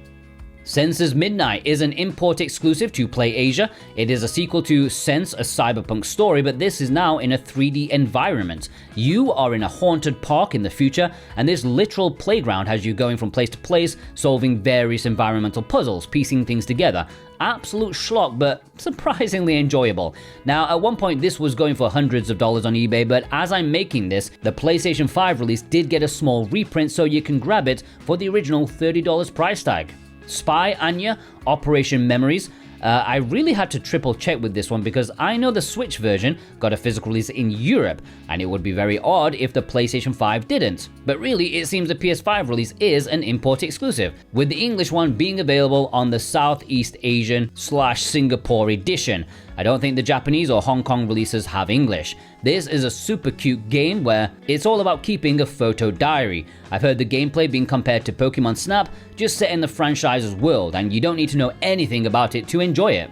Sense's Midnight is an import exclusive to Play Asia. It is a sequel to Sense, a cyberpunk story, but this is now in a 3D environment. You are in a haunted park in the future, and this literal playground has you going from place to place, solving various environmental puzzles, piecing things together. Absolute schlock, but surprisingly enjoyable. Now, at one point this was going for hundreds of dollars on eBay, but as I'm making this, the PlayStation 5 release did get a small reprint, so you can grab it for the original $30 price tag. Spy Anya Operation Memories. I really had to triple check with this one because I know the Switch version got a physical release in Europe, and it would be very odd if the PlayStation 5 didn't. But really, it seems the PS5 release is an import exclusive, with the English one being available on the Southeast Asian / Singapore edition. I don't think the Japanese or Hong Kong releases have English. This is a super cute game where it's all about keeping a photo diary. I've heard the gameplay being compared to Pokemon Snap, just set in the franchise's world, and you don't need to know anything about it to enjoy it.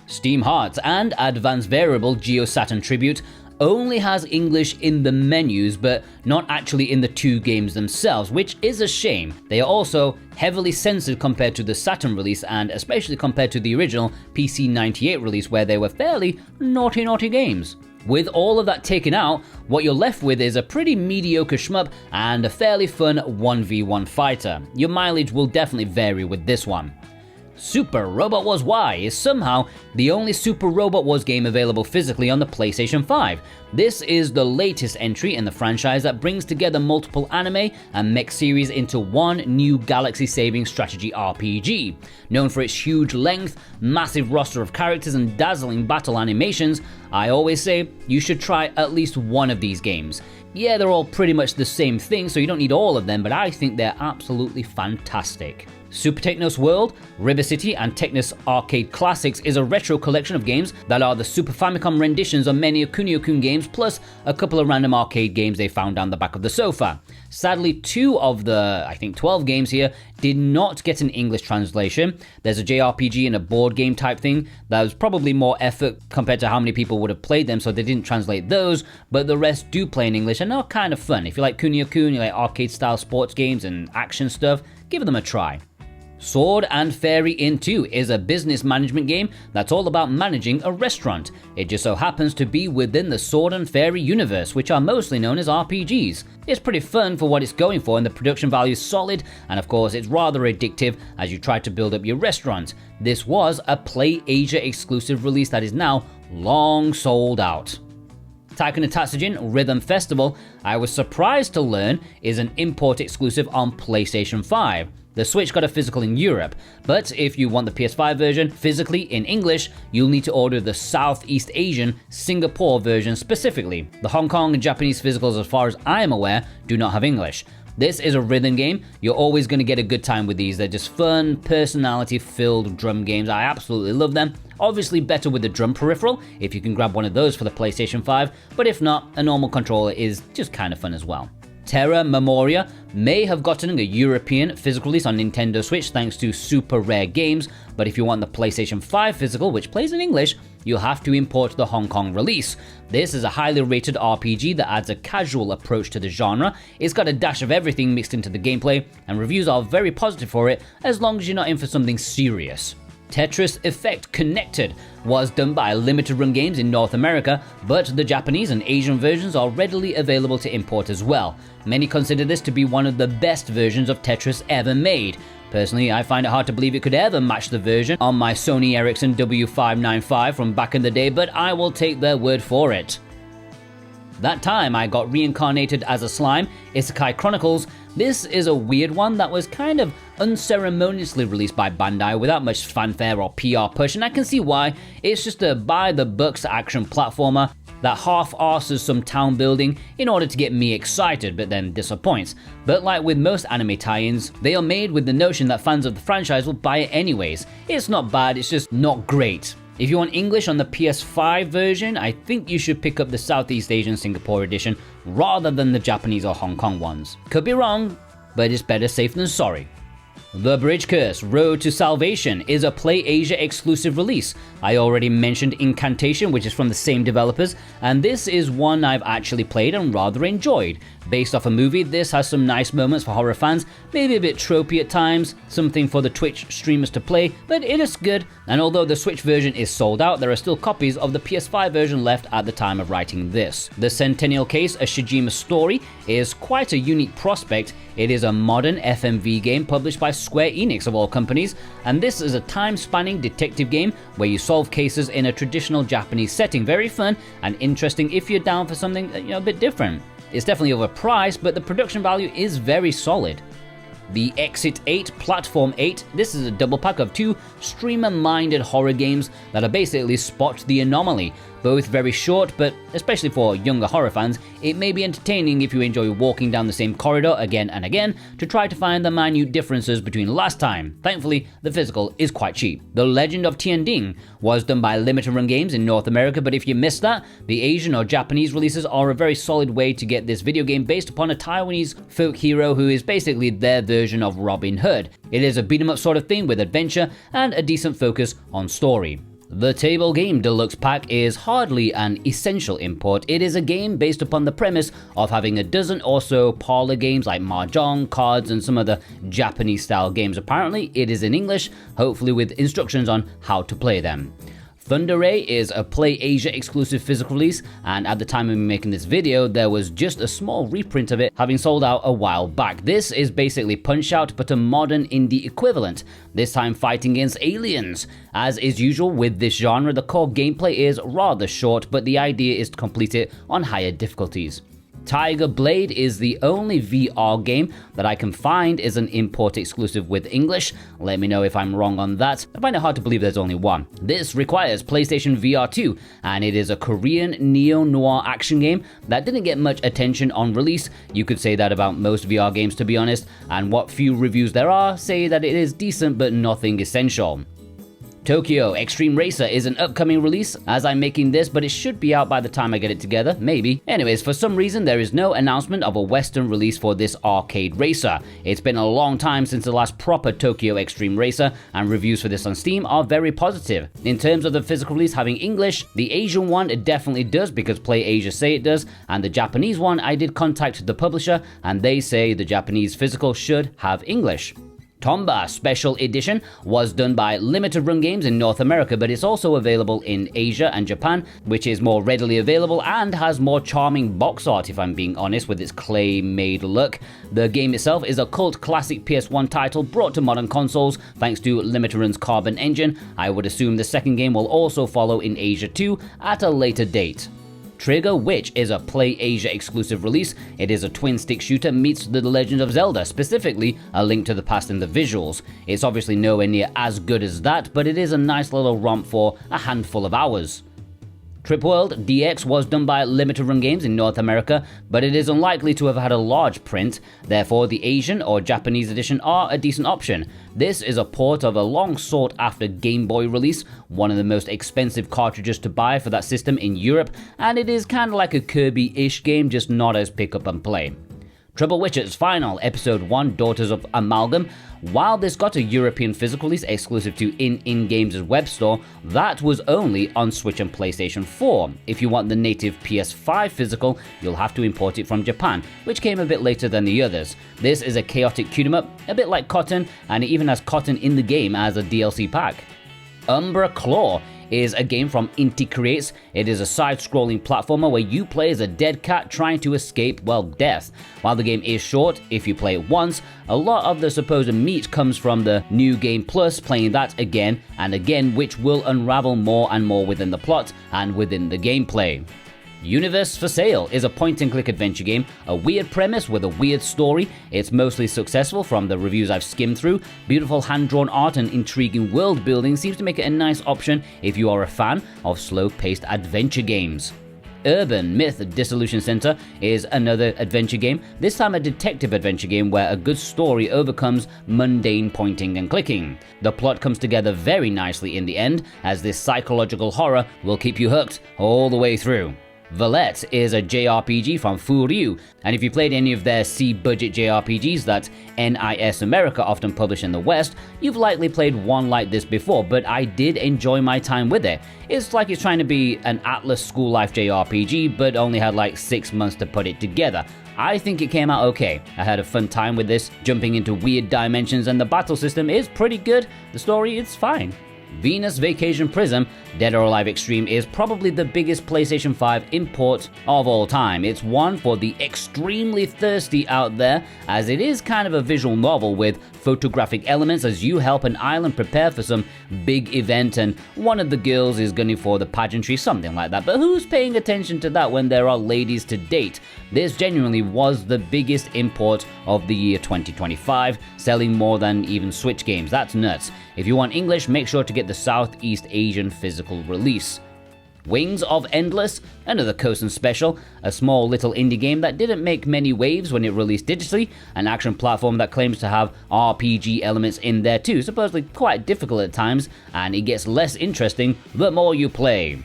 Steam Hearts and Advanced Variable Geo Saturn Tribute only has English in the menus, but not actually in the two games themselves, which is a shame. They are also heavily censored compared to the Saturn release, and especially compared to the original PC 98 release, where they were fairly naughty games. With all of that taken out, what you're left with is a pretty mediocre shmup and a fairly fun 1v1 fighter. Your mileage will definitely vary with this one. Super Robot Wars Y is somehow the only Super Robot Wars game available physically on the PlayStation 5. This is the latest entry in the franchise that brings together multiple anime and mech series into one new galaxy-saving strategy RPG. Known for its huge length, massive roster of characters, and dazzling battle animations, I always say you should try at least one of these games. Yeah, they're all pretty much the same thing, so you don't need all of them, but I think they're absolutely fantastic. Super Technos World, River City, and Technos Arcade Classics is a retro collection of games that are the Super Famicom renditions of many Kunio-kun games, plus a couple of random arcade games they found down the back of the sofa. Sadly, 2 of the, I think 12 games here did not get an English translation. There's a JRPG and a board game type thing that was probably more effort compared to how many people would have played them, so they didn't translate those, but the rest do play in English and are kind of fun. If you like Kunio-kun, you like arcade-style sports games and action stuff, give them a try. Sword and Fairy Inn 2 is a business management game that's all about managing a restaurant. It just so happens to be within the Sword and Fairy universe, which are mostly known as RPGs. It's pretty fun for what it's going for, and the production value is solid, and of course it's rather addictive as you try to build up your restaurant. This was a Play Asia exclusive release that is now long sold out. Taiko no Tatsujin Rhythm Festival, I was surprised to learn, is an import exclusive on PlayStation 5. The Switch got a physical in Europe, but if you want the PS5 version physically in English, you'll need to order the Southeast Asian Singapore version specifically. The Hong Kong and Japanese physicals, as far as I am aware, do not have English. This is a rhythm game. You're always going to get a good time with these. They're just fun, personality-filled drum games. I absolutely love them. Obviously better with the drum peripheral, if you can grab one of those for the PlayStation 5, but if not, a normal controller is just kind of fun as well. Terra Memoria may have gotten a European physical release on Nintendo Switch thanks to Super Rare Games, but if you want the PlayStation 5 physical, which plays in English, you'll have to import the Hong Kong release. This is a highly rated RPG that adds a casual approach to the genre. It's got a dash of everything mixed into the gameplay, and reviews are very positive for it as long as you're not in for something serious. Tetris Effect Connected was done by Limited Run Games in North America, but the Japanese and Asian versions are readily available to import as well. Many consider this to be one of the best versions of Tetris ever made. Personally, I find it hard to believe it could ever match the version on my Sony Ericsson W595 from back in the day, but I will take their word for it. That time I got reincarnated as a slime, Isekai Chronicles. This is a weird one that was kind of unceremoniously released by Bandai without much fanfare or PR push, and I can see why. It's just a by-the-books action platformer that half-arses some town building in order to get me excited, but then disappoints. But like with most anime tie-ins, they are made with the notion that fans of the franchise will buy it anyways. It's not bad, it's just not great. If you want English on the PS5 version, I think you should pick up the Southeast Asian Singapore edition rather than the Japanese or Hong Kong ones. Could be wrong, but it's better safe than sorry. The Bridge Curse Road to Salvation is a Play Asia exclusive release. I already mentioned Incantation, which is from the same developers, and this is one I've actually played and rather enjoyed. Based off a movie, this has some nice moments for horror fans, maybe a bit tropey at times, something for the Twitch streamers to play, but it is good, and although the Switch version is sold out, there are still copies of the PS5 version left at the time of writing this. The Centennial Case, a Shijima story, is quite a unique prospect. It is a modern FMV game published by Square Enix of all companies, and this is a time-spanning detective game where you solve cases in a traditional Japanese setting. Very fun and interesting if you're down for something a bit different. It's definitely overpriced, but the production value is very solid. The Exit 8 Platform 8, this is a double pack of 2 streamer-minded horror games that are basically Spot the Anomaly. Both very short, but especially for younger horror fans, it may be entertaining if you enjoy walking down the same corridor again and again to try to find the minute differences between last time. Thankfully, the physical is quite cheap. The Legend of Tianding was done by Limited Run Games in North America, but if you missed that, the Asian or Japanese releases are a very solid way to get this video game based upon a Taiwanese folk hero who is basically their version of Robin Hood. It is a beat-em-up sort of thing with adventure and a decent focus on story. The Table Game Deluxe Pack is hardly an essential import. It is a game based upon the premise of having a dozen or so parlor games like mahjong, cards, and some other Japanese-style games. Apparently, it is in English, hopefully with instructions on how to play them. Thunder Ray is a Play Asia exclusive physical release, and at the time of me making this video, there was just a small reprint of it having sold out a while back. This is basically Punch-Out, but a modern indie equivalent, this time fighting against aliens. As is usual with this genre, the core gameplay is rather short, but the idea is to complete it on higher difficulties. Tiger Blade is the only VR game that I can find is an import exclusive with English. Let me know if I'm wrong on that. I find it hard to believe there's only one. This requires PlayStation VR 2, and it is a Korean neo-noir action game that didn't get much attention on release. You could say that about most VR games, to be honest, and what few reviews there are say that it is decent but nothing essential. Tokyo Extreme Racer is an upcoming release as I'm making this, but it should be out by the time I get it together, maybe. Anyways, for some reason there is no announcement of a Western release for this arcade racer. It's been a long time since the last proper Tokyo Extreme Racer, and reviews for this on Steam are very positive. In terms of the physical release having English, the Asian one it definitely does because Play Asia say it does, and the Japanese one I did contact the publisher and they say the Japanese physical should have English. Tomba Special Edition was done by Limited Run Games in North America, but it's also available in Asia and Japan, which is more readily available and has more charming box art, if I'm being honest, with its clay-made look. The game itself is a cult classic PS1 title brought to modern consoles thanks to Limited Run's Carbon engine. I would assume the second game will also follow in Asia too at a later date. Trigger Witch is a Play Asia exclusive release. It is a twin-stick shooter meets The Legend of Zelda, specifically A Link to the Past in the visuals. It's obviously nowhere near as good as that, but it is a nice little romp for a handful of hours. Trip World DX was done by Limited Run Games in North America, but it is unlikely to have had a large print, therefore the Asian or Japanese edition are a decent option. This is a port of a long sought after Game Boy release, one of the most expensive cartridges to buy for that system in Europe, and it is kinda like a Kirby-ish game, just not as pick up and play. Trouble Witcher's Final, Episode 1, Daughters of Amalgam. While this got a European physical release exclusive to In-Games' web store, that was only on Switch and PlayStation 4. If you want the native PS5 physical, you'll have to import it from Japan, which came a bit later than the others. This is a chaotic shoot-'em-up, a bit like Cotton, and it even has Cotton in the game as a DLC pack. Umbra Claw is a game from Inti Creates. It is a side-scrolling platformer where you play as a dead cat trying to escape, well, death. While the game is short, if you play it once, a lot of the supposed meat comes from the New Game Plus, playing that again and again, which will unravel more and more within the plot and within the gameplay. Universe for Sale is a point-and-click adventure game, a weird premise with a weird story. It's mostly successful from the reviews I've skimmed through. Beautiful hand-drawn art and intriguing world building seems to make it a nice option if you are a fan of slow-paced adventure games. Urban Myth Dissolution Center is another adventure game, this time a detective adventure game where a good story overcomes mundane pointing and clicking. The plot comes together very nicely in the end, as this psychological horror will keep you hooked all the way through. Valette is a JRPG from Furyu, and if you played any of their C-budget JRPGs that NIS America often publish in the West, you've likely played one like this before, but I did enjoy my time with it. It's like it's trying to be an Atlas School Life JRPG, but only had like 6 months to put it together. I think it came out okay. I had a fun time with this, jumping into weird dimensions, and the battle system is pretty good. The story is fine. Venus Vacation Prism Dead or Alive Extreme is probably the biggest PlayStation 5 import of all time. It's one for the extremely thirsty out there, as it is kind of a visual novel with photographic elements as you help an island prepare for some big event and one of the girls is gunning for the pageantry, something like that. But who's paying attention to that when there are ladies to date? This genuinely was the biggest import of the year 2025, selling more than even Switch games. That's nuts. If you want English, make sure to get the Southeast Asian physical release. Wings of Endless, another Kosen special, a small little indie game that didn't make many waves when it released digitally, an action platform that claims to have RPG elements in there too, supposedly quite difficult at times, and it gets less interesting the more you play.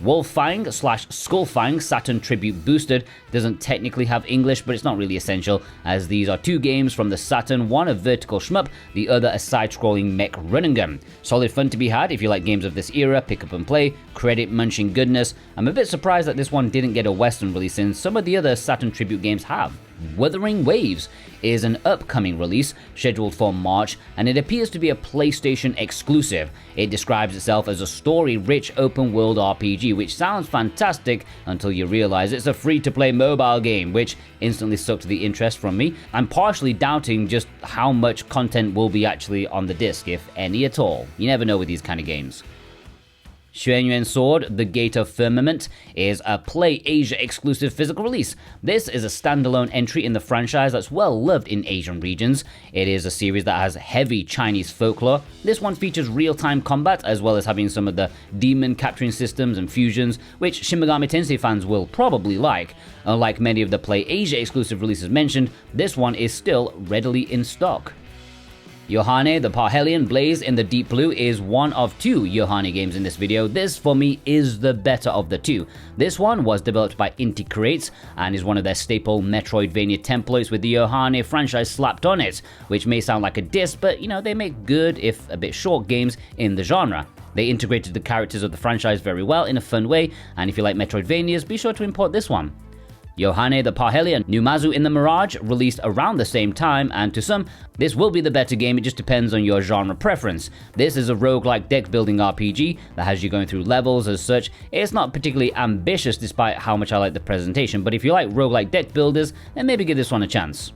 Wolffang/Skullfang Saturn Tribute Boosted doesn't technically have English, but it's not really essential, as these are two games from the Saturn, one a vertical shmup, the other a side-scrolling mech run and gun. Solid fun to be had if you like games of this era, pick up and play, credit munching goodness. I'm a bit surprised that this one didn't get a Western release since some of the other Saturn Tribute games have. Wuthering Waves is an upcoming release scheduled for March, and it appears to be a PlayStation exclusive. It describes itself as a story-rich open-world RPG, which sounds fantastic until you realize it's a free-to-play mobile game, which instantly sucked the interest from me. I'm partially doubting just how much content will be actually on the disc, if any at all. You never know with these kind of games. Xuanyuan Sword: The Gate of Firmament is a Play Asia exclusive physical release. This is a standalone entry in the franchise that's well loved in Asian regions. It is a series that has heavy Chinese folklore. This one features real-time combat as well as having some of the demon capturing systems and fusions, which Shin Megami Tensei fans will probably like. Unlike many of the Play Asia exclusive releases mentioned, this one is still readily in stock. Yohane: The Parhelion Blaze in the Deep Blue is one of two Yohane games in this video. This, for me, is the better of the two. This one was developed by Inti Creates and is one of their staple Metroidvania templates with the Yohane franchise slapped on it, which may sound like a diss, but they make good, if a bit short, games in the genre. They integrated the characters of the franchise very well in a fun way, and if you like Metroidvanias, be sure to import this one. Yohane: The Parhelion Numazu in the Mirage released around the same time, and to some, this will be the better game. It just depends on your genre preference. This is a roguelike deck building RPG that has you going through levels as such. It's not particularly ambitious despite how much I like the presentation, but if you like roguelike deck builders, then maybe give this one a chance.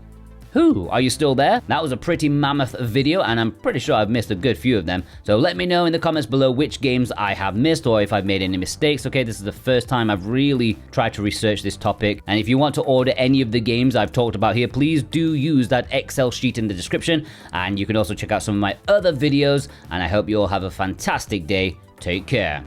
Who? Are you still there? That was a pretty mammoth video, and I'm pretty sure I've missed a good few of them. So let me know in the comments below which games I have missed or if I've made any mistakes. Okay, this is the first time I've really tried to research this topic. And if you want to order any of the games I've talked about here, please do use that Excel sheet in the description. And you can also check out some of my other videos. And I hope you all have a fantastic day. Take care.